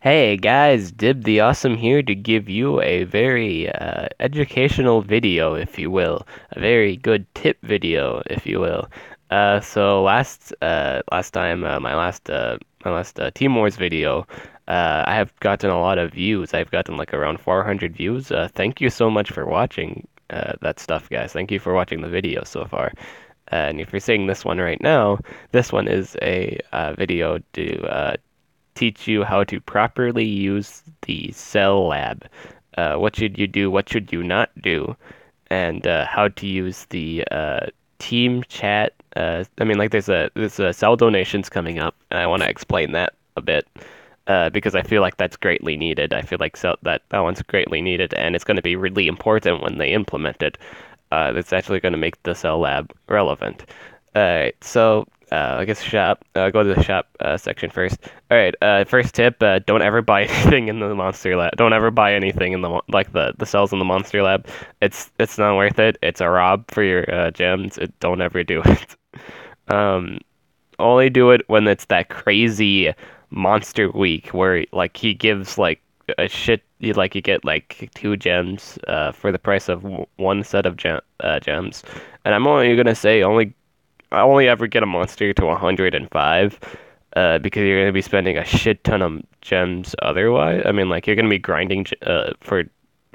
Hey guys, DibtheAwesome here to give you a very educational video, if you will, a very good tip video, if you will. So last time, my last Team Wars video, I have gotten a lot of views. I've gotten like around 400 views. Thank you so much for watching that stuff, guys. Thank you for watching the video so far. And if you're seeing this one right now, this one is a video to teach you how to properly use the Cell Lab. What should you do? What should you not do? And how to use the team chat. Like there's a cell donations coming up, and I want to explain that a bit. Because I feel like that's greatly needed. I feel like that one's greatly needed, and it's going to be really important when they implement it. It's actually going to make the Cell Lab relevant. Alright, so I guess shop. Go to the shop section first. Alright, first tip: don't ever buy anything in the monster lab. Don't ever buy anything in the cells in the monster lab. It's not worth it. It's a rob for your gems. Don't ever do it. Um, Only do it when it's that crazy monster week where like he gives like a shit. You get like 2 gems for the price of one set of gems. And I'm only gonna say I only ever get a monster to 105, because you're gonna be spending a shit ton of gems otherwise. Like you're gonna be grinding for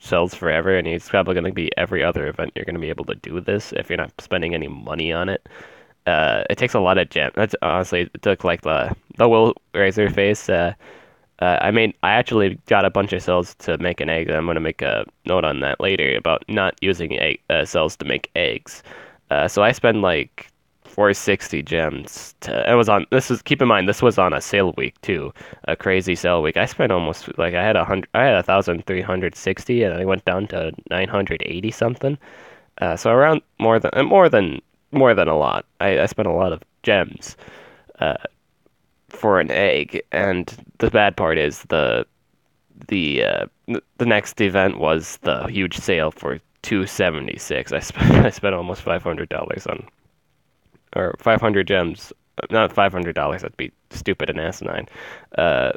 cells forever, and it's probably gonna be every other event you're gonna be able to do this if you're not spending any money on it. It takes a lot of gems. That's honestly it took like the Will Razor face. I actually got a bunch of cells to make an egg. I'm gonna make a note on that later about not using cells to make eggs. So I spend like 460 gems to, it was on, this is, keep in mind, this was on a sale week too, a crazy sale week. I spent almost, like, I had 1,360 and I went down to 980 something. So around more than a lot. I spent a lot of gems, uh, for an egg. And the bad part is the next event was the huge sale for 276. I spent almost $500 on, or 500 gems, not $500. That'd be stupid and asinine. Uh,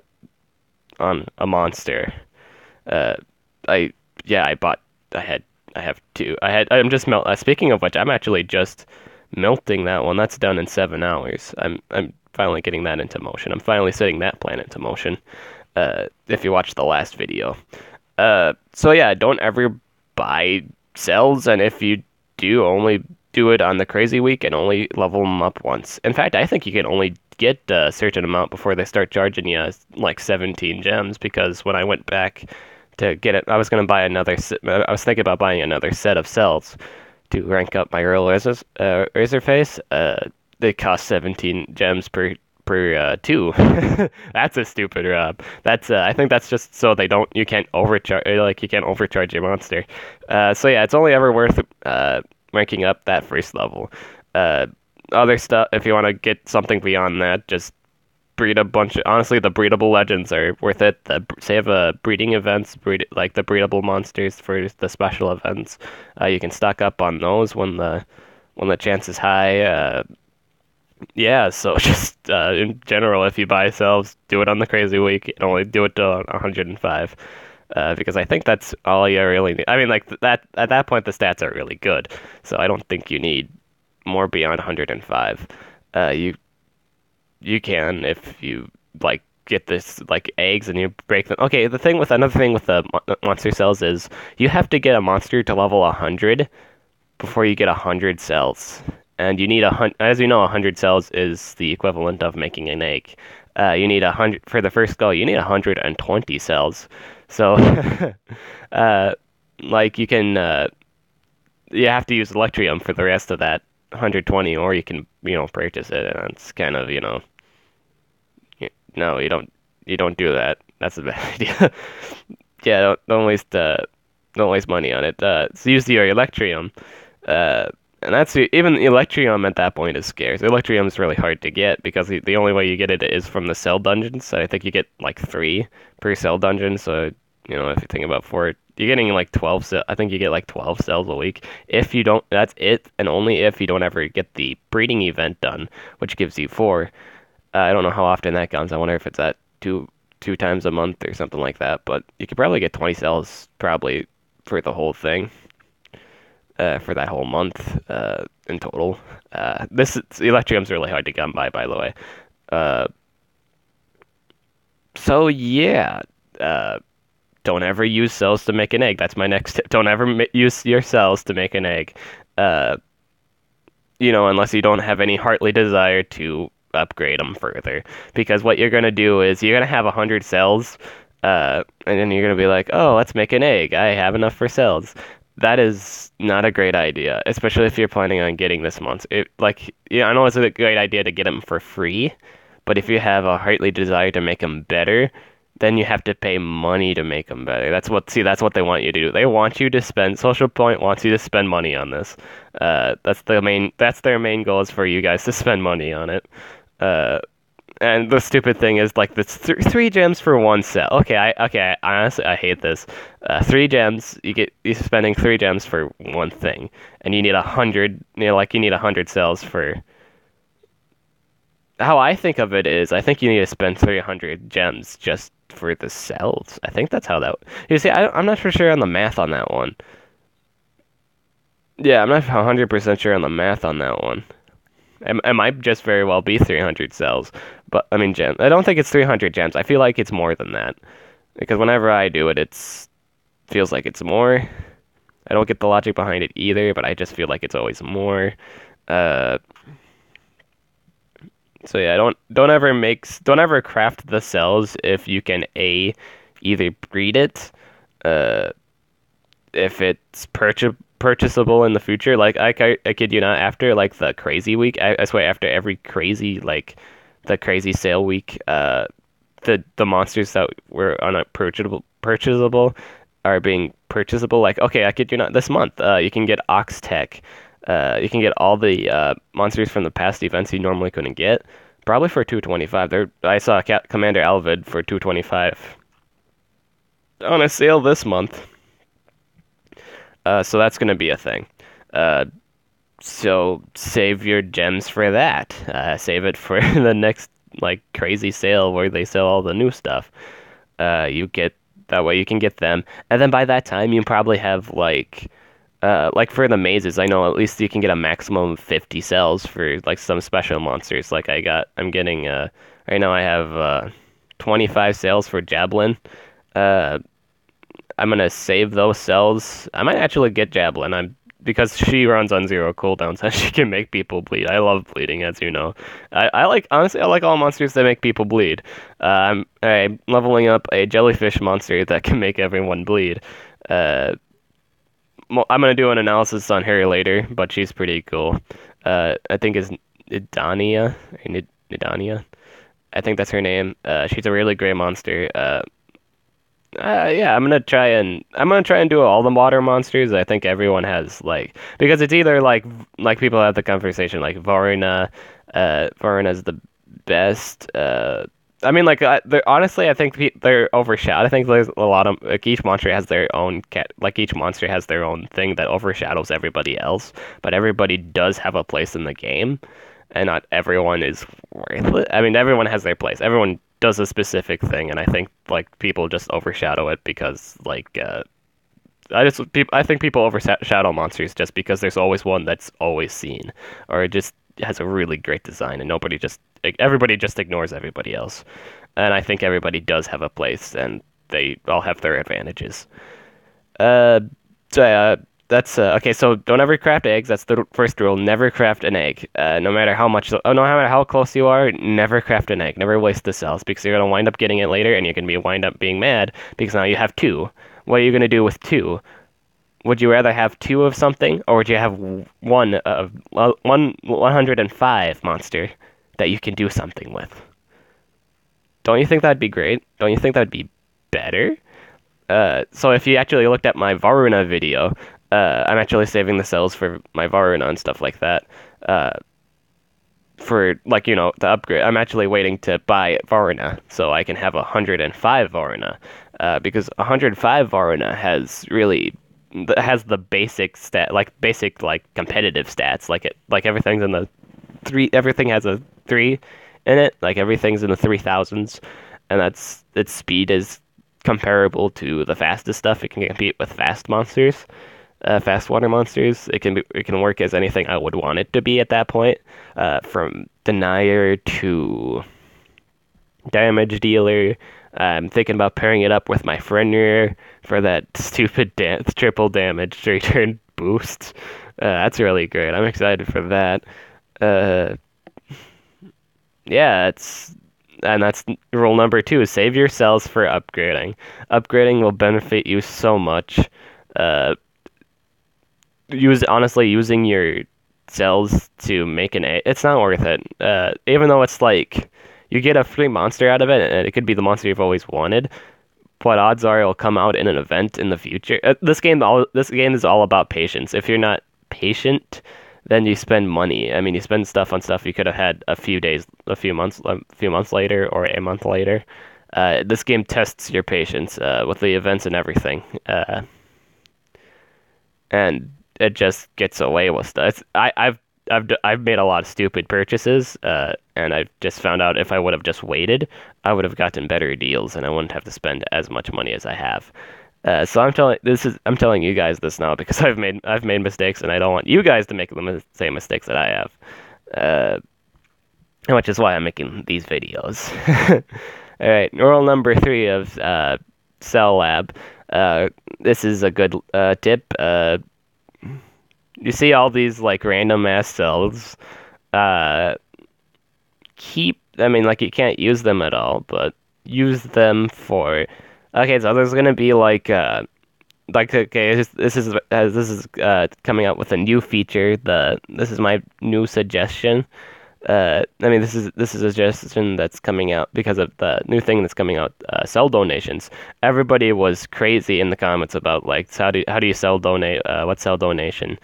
on a monster. Uh, I yeah, I bought. I have two. I'm just melt. Speaking of which, I'm actually just melting that one. That's done in 7 hours. I'm finally getting that into motion. I'm finally setting that plan into motion. If you watched the last video. So yeah, don't ever buy cells, and if you do, only do it on the crazy week and only level them up once. In fact, I think you can only get a certain amount before they start charging you like 17 gems, because when I went back to get it, I was going to buy I was thinking about buying another set of cells to rank up my Razor Face. They cost 17 gems per two. That's a stupid rob. That's I think that's just so you can't overcharge, like you can't overcharge your monster. So yeah, it's only ever worth ranking up that first level. Uh, Other stuff, if you want to get something beyond that, just breed a bunch of, honestly, the breedable legends are worth it. Save breeding events, like the breedable monsters for the special events. You can stock up on those when the chance is high. Yeah, so just in general, if you buy cells, do it on the crazy week and only do it to 105. Because I think that's all you really need. Like that at that point, the stats are really good, so I don't think you need more beyond 105. You can, if you like get this like eggs and you break them. Okay, another thing with the monster cells is you have to get a monster to level 100 before you get 100 cells. And you need as you know, 100 cells is the equivalent of making an egg. You need 100 for the first go. You need 120 cells. So, uh, like you have to use Electrium for the rest of that 120, or you can purchase it, and it's kind of no, you don't do that. That's a bad idea. Yeah, don't waste money on it. So use your Electrium. And that's even Electrium at that point is scarce. Electrium is really hard to get because the only way you get it is from the cell dungeons. So I think you get like 3 per cell dungeon. So if you think about 4, you're getting like 12. I think you get like 12 cells a week. If you don't, that's it, and only if you don't ever get the breeding event done, which gives you 4. I don't know how often that comes. I wonder if it's at 2 times a month or something like that. But you could probably get 20 cells probably for the whole thing, for that whole month in total. This Electrium's really hard to come by the way. So yeah, don't ever use cells to make an egg. That's my next tip. Don't ever use your cells to make an egg. Uh, unless you don't have any heartly desire to upgrade them further. Because what you're gonna do is you're gonna have 100 cells, and then you're gonna be like, oh, let's make an egg. I have enough for cells. That is not a great idea, especially if you're planning on getting this monster. I know it's a great idea to get them for free, but if you have a heartly desire to make them better, then you have to pay money to make them better. That's what they want you to do. They want you to spend, Social Point wants you to spend money on this. That's their main goal, is for you guys to spend money on it. And the stupid thing is, like, this 3 gems for 1 cell. Okay, honestly, I hate this. 3 gems, you're spending 3 gems for 1 thing, and you need 100. You need 100 cells for. How I think of it is, I think you need to spend 300 gems just for the cells. I think that's how that. You see, I'm not for sure on the math on that one. Yeah, I'm not 100% sure on the math on that one. It might just very well be 300 cells, but I mean gems. I don't think it's 300 gems. I feel like it's more than that, because whenever I do it, feels like it's more. I don't get the logic behind it either, but I just feel like it's always more. So yeah, don't ever craft the cells if you can either breed it, if it's purchasable in the future. Like I kid you not, after like the crazy week, I swear after every crazy the crazy sale week, the monsters that were purchasable are being purchasable. Like, okay, I kid you not, this month you can get Ox Tech. You can get all the monsters from the past events you normally couldn't get, probably for 225. I saw Commander Alvid for 225 on a sale this month. So that's gonna be a thing. So save your gems for that. Save it for the next crazy sale where they sell all the new stuff. That way you can get them, and then by that time you probably have for the mazes, I know at least you can get a maximum of 50 cells for some special monsters. I'm getting right now I have 25 cells for Javelin. I'm gonna save those cells. I might actually get Javelin. Because she runs on 0 cooldowns and she can make people bleed. I love bleeding, as you know. Honestly, I like all monsters that make people bleed. I'm leveling up a jellyfish monster that can make everyone bleed. I'm gonna do an analysis on her later, but she's pretty cool. I think it's Nidania. Nidania. I think that's her name. She's a really great monster. Yeah, I'm gonna try and do all the water monsters. I think everyone has because it's either people have the conversation Varuna. Varuna's the best. I mean, honestly, I think they're overshadowed. I think there's a lot of each monster has their own each monster has their own thing that overshadows everybody else. But everybody does have a place in the game, and not everyone is worth it. I mean, everyone has their place. Everyone does a specific thing, and I think people just overshadow it because I think people overshadow monsters just because there's always one that's always seen, or it just has a really great design, and everybody just ignores everybody else. And I think everybody does have a place, and they all have their advantages. That's okay. So don't ever craft eggs. That's the first rule. Never craft an egg. No matter how close you are, never craft an egg. Never waste the cells, because you're gonna wind up getting it later, and you're gonna wind up being mad because now you have 2. What are you gonna do with 2? Would you rather have 2 of something, or would you have one 105 monster that you can do something with? Don't you think that'd be great? Don't you think that'd be better? So if you actually looked at my Varuna video, I'm actually saving the cells for my Varuna and stuff like that. For the upgrade, I'm actually waiting to buy Varuna so I can have 105 Varuna. Because 105 Varuna has the basic competitive stats. Everything's in the 3. Everything has a 3 in it. Everything's in the 3000s. and its speed is comparable to the fastest stuff. It can compete with fast monsters, fast water monsters. It can work as anything I would want it to be at that point, from denier to damage dealer. I'm thinking about pairing it up with my Fenrir for that stupid triple damage return boost. That's really great. I'm excited for that. Uh, yeah, that's rule number 2: save your cells for upgrading. Upgrading will benefit you so much. Uh, using your cells to make an A, it's not worth it. Even though it's like you get a free monster out of it, and it could be the monster you've always wanted, but odds are it'll come out in an event in the future. This game is all about patience. If you're not patient, then you spend money. I mean, you spend stuff on stuff you could have had a few months later, or a month later. This game tests your patience with the events and everything, and it just gets away with stuff. I've made a lot of stupid purchases, and I've just found out if I would have just waited, I would have gotten better deals, and I wouldn't have to spend as much money as I have. So I'm telling you guys this now because I've made mistakes, and I don't want you guys to make the same mistakes that I have. Which is why I'm making these videos. All right, rule number 3 of Cell Lab. This is a good tip. You see all these like random ass cells. I mean, like, you can't use them at all, but use them for. Okay, so there's gonna be okay, this is coming out with a new feature. This is my new suggestion. I mean, this is a suggestion that's coming out because of the new thing that's coming out. Cell donations. Everybody was crazy in the comments about like how do you cell donate? What's cell donation?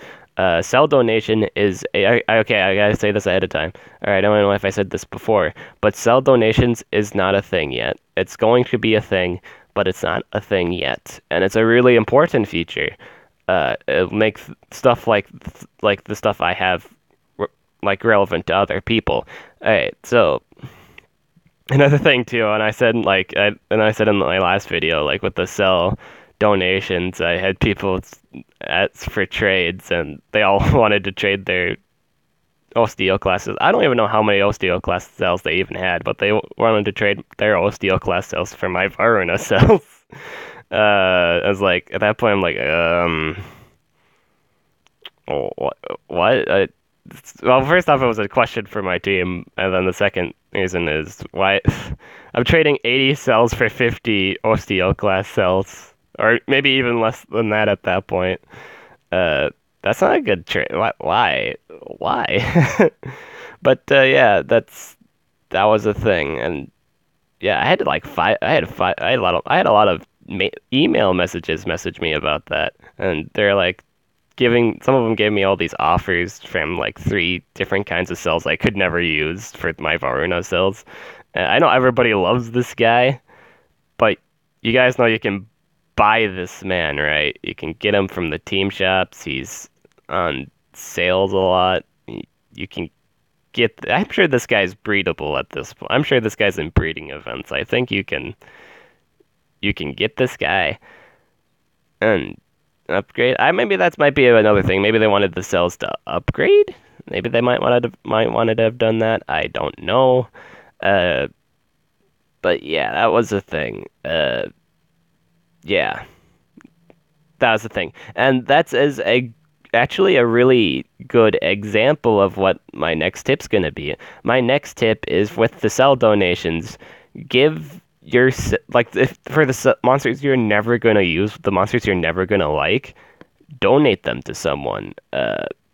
Cell donation is okay. I gotta say this ahead of time. All right, I don't know if I said this before, but cell donations is not a thing yet. It's going to be a thing, but it's not a thing yet, and it's a really important feature. It'll make stuff like the stuff I have like relevant to other people. All right, so another thing too, and I said in my last video, like with the cell donations, I had people ask for trades, and they all wanted to trade their Osteo classes. I don't even know how many Osteo class cells they even had, but they wanted to trade their Osteo class cells for my Varuna cells. I was like, at that point, I'm like, what? Well, first off, it was a question for my team, and then the second reason is why I'm trading 80 cells for 50 Osteo class cells, or maybe even less than that at that point. That's not a good trade. Why? But yeah, that was a thing, and yeah, I had a lot of email messages message me about that, and they're like some of them gave me all these offers from like 3 different kinds of cells I could never use for my Varuna cells. I know everybody loves this guy, but you guys know you can buy this man, right? You can get him from the team shops. He's on sales a lot. You can I'm sure this guy's breedable at this point. I'm sure this guy's in breeding events. I think you can get this guy and upgrade. Maybe that might be another thing. Maybe they wanted the cells to upgrade. Maybe they might wanted to have done that. I don't know. But yeah, that was a thing. Yeah, that was the thing, and that's actually a really good example of what my next tip's gonna be. My next tip is with the cell donations. Give for the monsters you're never gonna use, the monsters you're never gonna like, donate them to someone.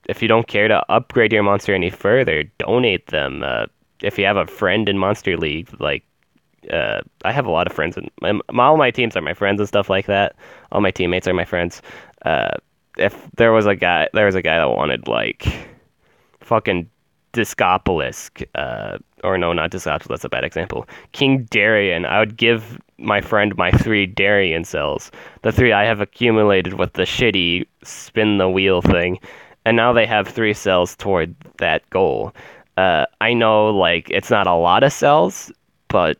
If you don't care to upgrade your monster any further, donate them. If you have a friend in Monster League, like I have a lot of friends, and all my teams are my friends and stuff like that. All my teammates are my friends. If there was a guy that wanted like fucking Discopolis, or no, not Discopolis, that's a bad example. King Darien, I would give my friend my 3 Darien cells. The 3 I have accumulated with the shitty spin the wheel thing, and now they have 3 cells toward that goal. I know, like, it's not a lot of cells, but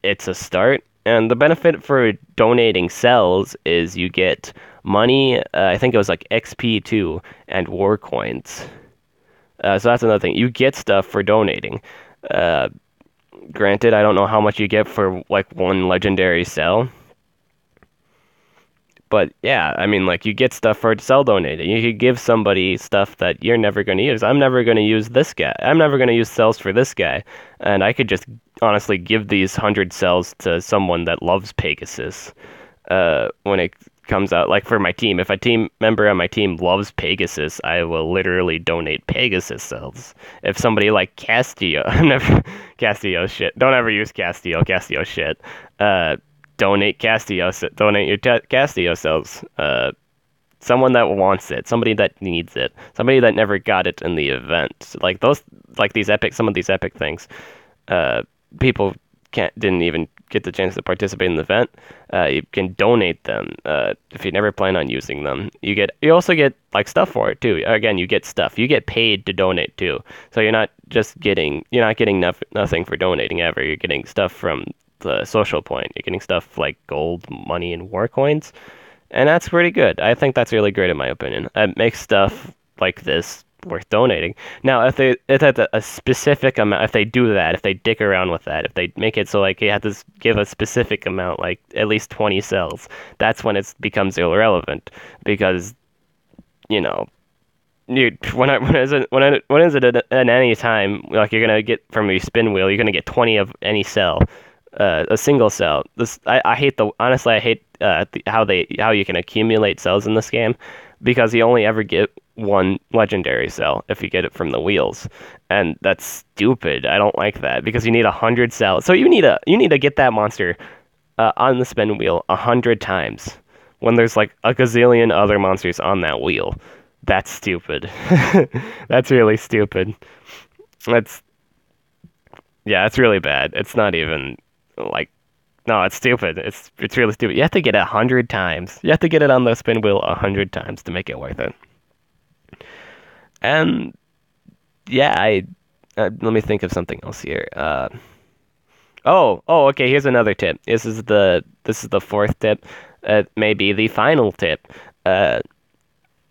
it's a start. And the benefit for donating cells is you get money. I think it was like XP too, and war coins. So that's another thing. You get stuff for donating. Uh, Granted, I don't know how much you get for like one legendary cell. But yeah, I mean, like, you get stuff for cell donating. You could give somebody stuff that you're never going to use. I'm never going to use this guy. I'm never going to use cells for this guy. And I could just honestly give these 100 cells to someone that loves Pegasus when it comes out. Like, for my team. If a team member on my team loves Pegasus, I will literally donate Pegasus cells. If somebody like Castillo, Castillo shit. Don't ever use Castillo. Castillo shit. Donate Castillo, donate your Castillo cells. Someone that wants it, somebody that needs it, somebody that never got it in the event. Like some of these epic things. People didn't even get the chance to participate in the event. You can donate them if you never plan on using them. You also get like stuff for it too. Again, you get stuff. You get paid to donate too. So you're not getting nothing for donating ever. You're getting stuff from the social point. You're getting stuff like gold, money, and war coins, and that's pretty good. I think that's really great in my opinion. It makes stuff like this worth donating. Now, if that's a specific amount, if they do that, if they dick around with that, if they make it so like you have to give a specific amount, like at least 20 cells, that's when it becomes irrelevant because when is it at any time like you're gonna get from your spin wheel, you're gonna get 20 of any cell. A single cell. I hate how you can accumulate cells in this game because you only ever get one legendary cell if you get it from the wheels, and that's stupid. I don't like that because you need 100 cells. So you need to get that monster on the spin wheel 100 times when there's like a gazillion other monsters on that wheel. That's stupid. That's really stupid. That's really bad. It's not even. No, it's stupid. It's really stupid. You have to get it 100 times. You have to get it on the spin wheel 100 times to make it worth it. And yeah, let me think of something else here. Okay. Here's another tip. This is the fourth tip. Maybe the final tip.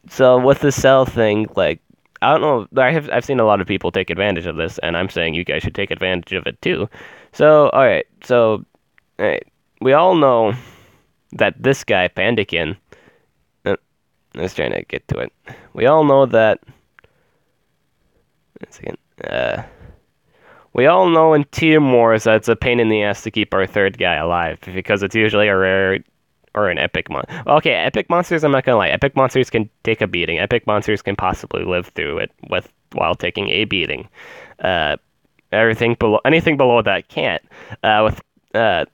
So with the cell thing, like I don't know. I've seen a lot of people take advantage of this, and I'm saying you guys should take advantage of it too. So, all right. We all know that this guy, Pandakin, I was trying to get to it. We all know that. One second. We all know in Team Wars that it's a pain in the ass to keep our third guy alive because it's usually a rare or an epic monster. Okay, epic monsters, I'm not gonna lie. Epic monsters can take a beating. Epic monsters can possibly live through it while taking a beating. Anything below that can't.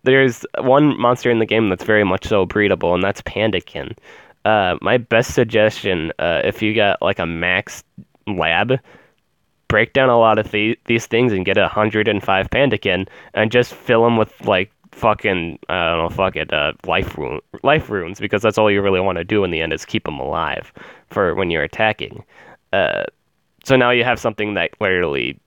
There's one monster in the game that's very much so breedable, and that's Pandakin. My best suggestion, if you got like a max lab, break down a lot of these things and get 105 Pandakin, and just fill them with like fucking life runes, because that's all you really want to do in the end is keep them alive for when you're attacking. So now you have something that literally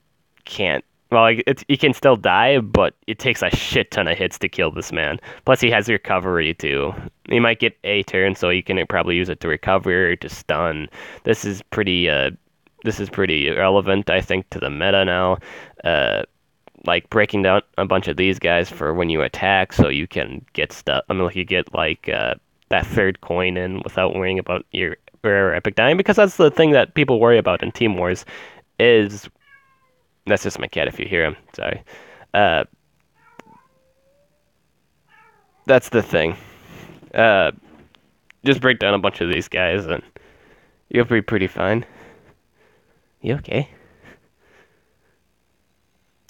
can't. Well, like, he can still die, but it takes a shit ton of hits to kill this man. Plus, he has recovery, too. He might get a turn, so you can probably use it to recover, to stun. This is pretty relevant, I think, to the meta now. Like, breaking down a bunch of these guys for when you attack, so you can get stuff. I mean, like, you get, like, that third coin in without worrying about your rare epic dying, because that's the thing that people worry about in Team Wars, is... That's just my cat if you hear him. Sorry. That's the thing. Just break down a bunch of these guys and you'll be pretty fine. You okay?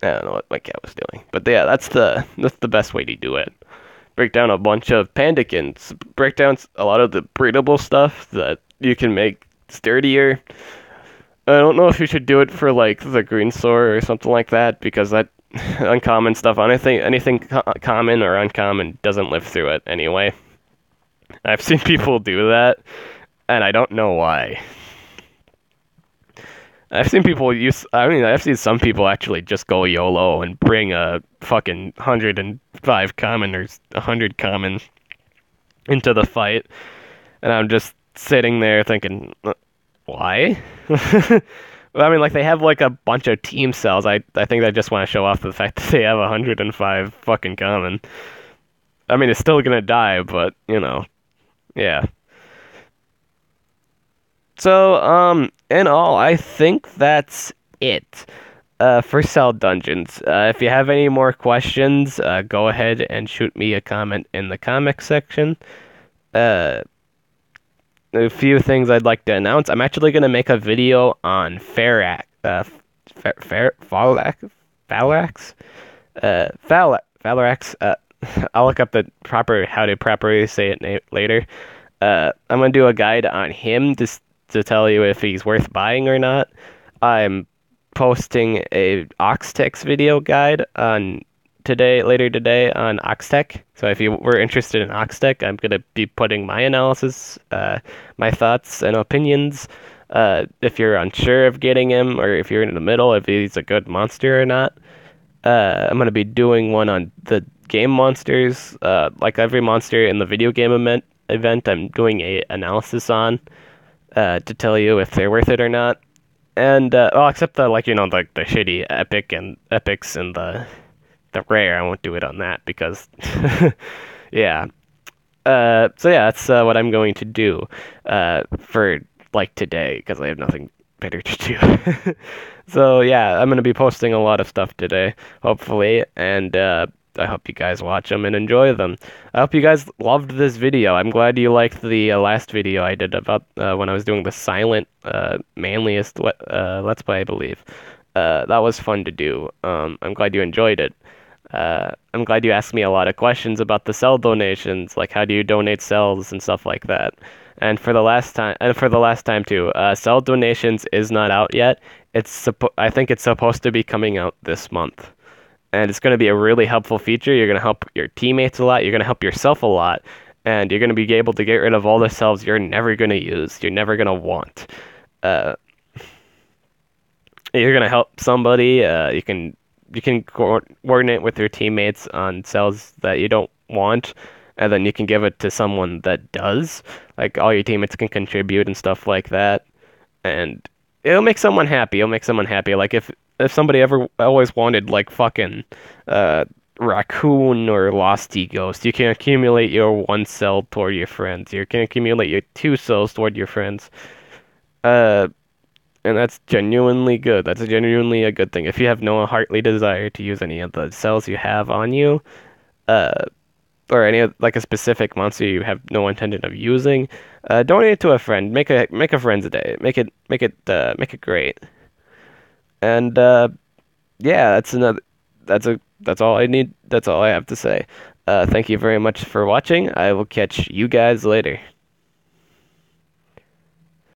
I don't know what my cat was doing. But yeah, that's the best way to do it. Break down a bunch of Pandakins. Break down a lot of the breedable stuff that you can make sturdier. I don't know if you should do it for, like, the green sword or something like that, because that uncommon stuff, anything common or uncommon doesn't live through it anyway. I've seen people do that, and I don't know why. I've seen some people actually just go YOLO and bring a fucking 105 common or 100 common into the fight, and I'm just sitting there thinking, why? Well, I mean, like they have like a bunch of team cells. I think they just want to show off the fact that they have 105 fucking common. I mean, it's still gonna die, but yeah. So, in all, I think that's it. For Cell Dungeons. If you have any more questions, go ahead and shoot me a comment in the comment section. Uh, a few things I'd like to announce. I'm actually going to make a video on Phalax? Phalax. I'll look up the how to properly say it later. I'm going to do a guide on him to tell you if he's worth buying or not. I'm posting a Oxtex video guide on later today on Oxtec. So if you were interested in Oxtec, I'm gonna be putting my analysis, my thoughts and opinions. If you're unsure of getting him, or if you're in the middle, if he's a good monster or not, I'm gonna be doing one on the game monsters. Like every monster in the video game event, I'm doing a analysis on to tell you if they're worth it or not. And well, except the the shitty epics and the rare, I won't do it on that because yeah. So yeah, that's what I'm going to do for like today because I have nothing better to do. So yeah, I'm gonna be posting a lot of stuff today, hopefully, and I hope you guys watch them and enjoy them. I hope you guys loved this video. I'm glad you liked the last video I did about when I was doing the silent manliest Let's Play, I believe. That was fun to do. I'm glad you enjoyed it. I'm glad you asked me a lot of questions about the cell donations, like how do you donate cells and stuff like that. And for the last time too, cell donations is not out yet. I think it's supposed to be coming out this month. And it's going to be a really helpful feature. You're going to help your teammates a lot. You're going to help yourself a lot. And you're going to be able to get rid of all the cells you're never going to use. You're never going to want. You're going to help somebody. You can coordinate with your teammates on cells that you don't want. And then you can give it to someone that does. Like all your teammates can contribute and stuff like that. And it'll make someone happy. Like if somebody ever always wanted like fucking raccoon or losty ghost, you can accumulate your 1 cell toward your friends. You can accumulate your 2 cells toward your friends. And that's genuinely good. That's genuinely a good thing. If you have no heartly desire to use any of the cells you have on you, or any like a specific monster you have no intention of using, donate it to a friend. Make a friend's day. Make it great. And yeah, that's all I need. That's all I have to say. Thank you very much for watching. I will catch you guys later.